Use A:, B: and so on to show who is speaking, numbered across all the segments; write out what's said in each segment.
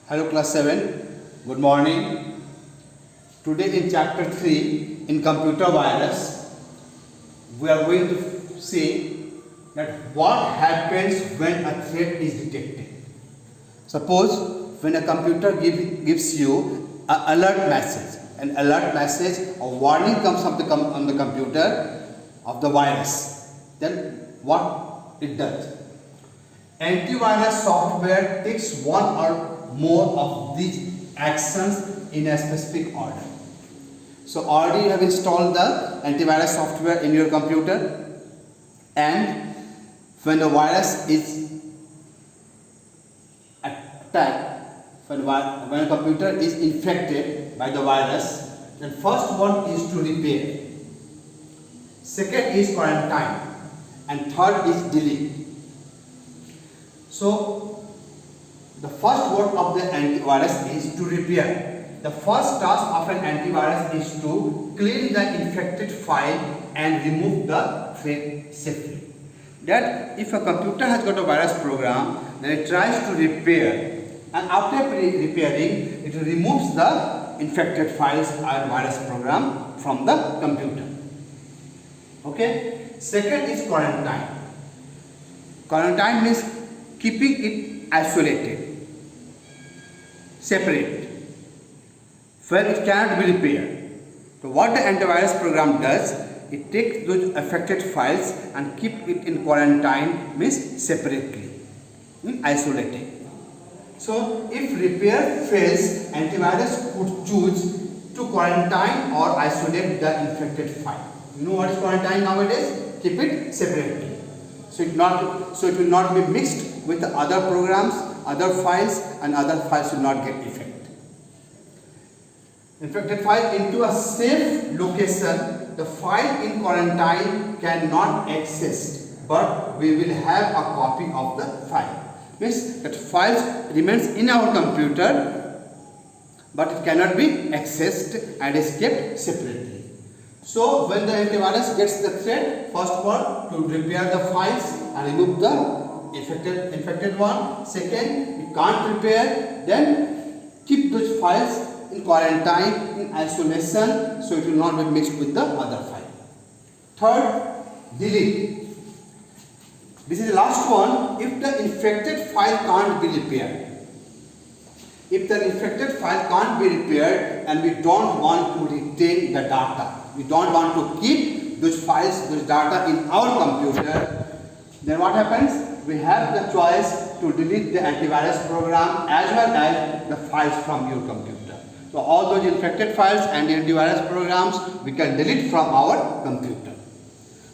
A: Hello class 7, good morning. Today in chapter 3 in computer virus, we are going to see that what happens when a threat is detected. Suppose when a computer gives you an alert message, a warning comes on the computer of the virus, then what it does? Antivirus software takes one or more of these actions in a specific order. So already you have installed the antivirus software in your computer, and when the virus is attacked, when a computer is infected by the virus, then first one is to repair, second is quarantine, and third is delete. So the first work of the antivirus is to repair. The first task of an antivirus is to clean the infected file and remove the threat safely. That if a computer has got a virus program, then it tries to repair, and after repairing, it removes the infected files and virus program from the computer. Okay. Second is quarantine. Quarantine means keeping it isolated, separate, where it cannot be repaired. So what the antivirus program does, it takes those affected files and keep it in quarantine, means separately, isolated. So if repair fails, antivirus could choose to quarantine or isolate the infected file. You know what is quarantine nowadays? Keep it separately. So it will not be mixed with the other programs, other files, and other files will not get infected file into a safe location. The file in quarantine cannot exist, but we will have a copy of the file. Means that file remains in our computer, but it cannot be accessed and is kept separately. So when the antivirus gets the threat, first one to repair the files and remove the infected one. Second, it can't repair, then keep those files in quarantine, in isolation, so it will not be mixed with the other file. Third, delete. This is the last one. If the infected file can't be repaired, if the infected file can't be repaired and we don't want to retain the data, we don't want to keep those files, those data in our computer, then what happens? We have the choice to delete the antivirus program as well as the files from your computer. So all those infected files and the antivirus programs we can delete from our computer.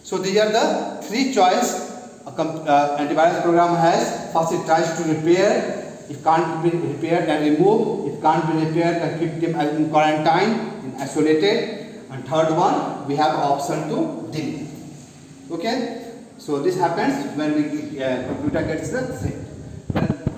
A: So these are the three choices antivirus program has. First, it tries to repair. If can't be repaired, then remove. If can't be repaired, then keep them in quarantine, in isolated. And third one, we have option to delete. Okay. So this happens when the computer gets the threat.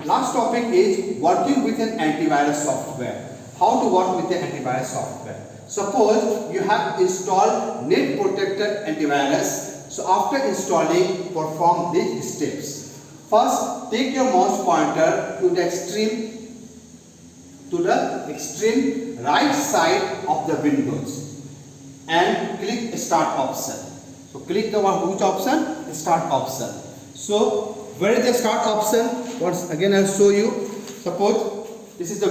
A: Last topic is working with an antivirus software. How to work with the antivirus software? Suppose you have installed Net Protector antivirus. So after installing, perform these steps. First, take your mouse pointer to the extreme right side of the windows and click Start option. So click the which option? Start option. So where is the Start option? Once again I'll show you. Suppose this is the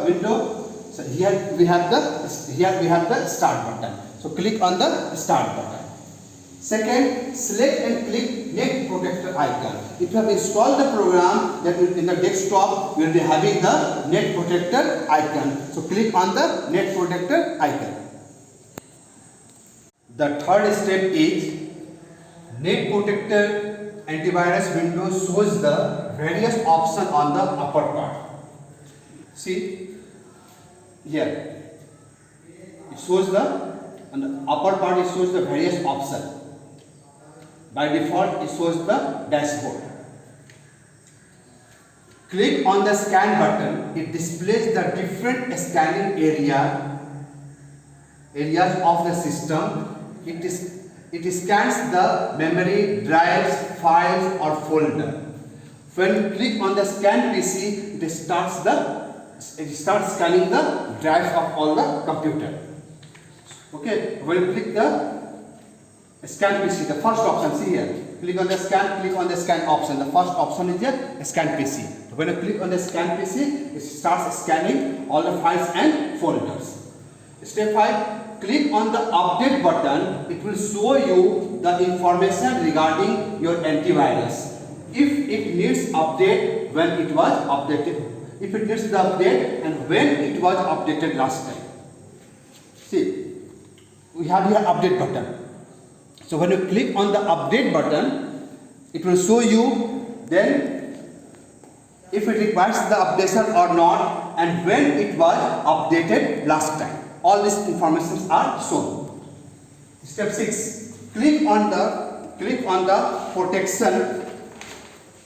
A: window. So here we have the Start button. So click on the Start button. Second, select and click Net Protector icon. If you have installed the program, then in the desktop you will be having the Net Protector icon. So click on the Net Protector icon. The third step is Net Protector antivirus window shows the various options on the upper part. See here, it shows on the upper part it shows the various options. By default, it shows the dashboard. Click on the scan button. It displays the different scanning areas of the system. It scans the memory, drives, files or folder. When you click on the scan PC, it starts scanning the drives of all the computer. Okay, when you click the scan PC, the first option, see here, click on the scan option. The first option is the scan PC. When you click on the scan PC, it starts scanning all the files and folders. Step 5, click on the update button. It will show you the information regarding your antivirus. If it needs update, when it was updated, if it needs the update and when it was updated last time. See, we have here update button. So when you click on the update button, it will show you then if it requires the updation or not and when it was updated last time. All these informations are shown. Step 6, click on the protection.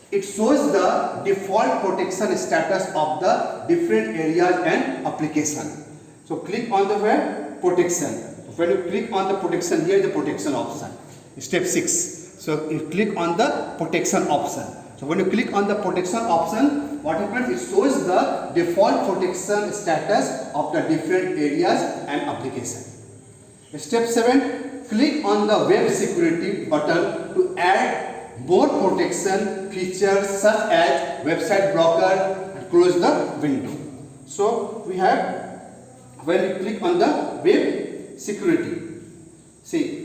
A: It shows the default protection status of the different areas and application. So click on the where? Protection. When you click on the protection, here is the protection option. Step 6. So you click on the protection option. So when you click on the protection option, what happens? It shows the default protection status of the different areas and application. Step 7. Click on the web security button to add more protection features such as website blocker and close the window. So we have, when you click on the web security, see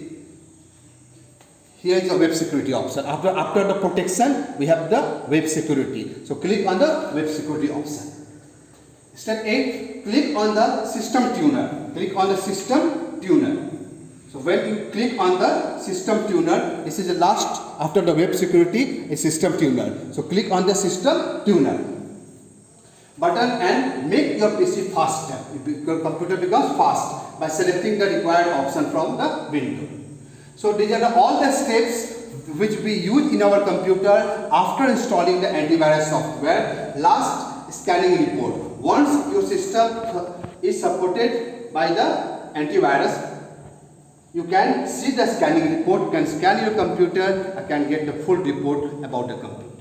A: here is the web security option. After the protection, we have the web security. So click on the web security option. Step 8, click on the system tuner. Click on the system tuner. So when you click on the system tuner, this is the last after the web security, a system tuner. So click on the system tuner button and make your PC faster. Your computer becomes fast by selecting the required option from the window. So these are all the steps which we use in our computer after installing the antivirus software. Last, scanning report. Once your system is supported by the antivirus, you can see the scanning report, you can scan your computer and can get the full report about the computer.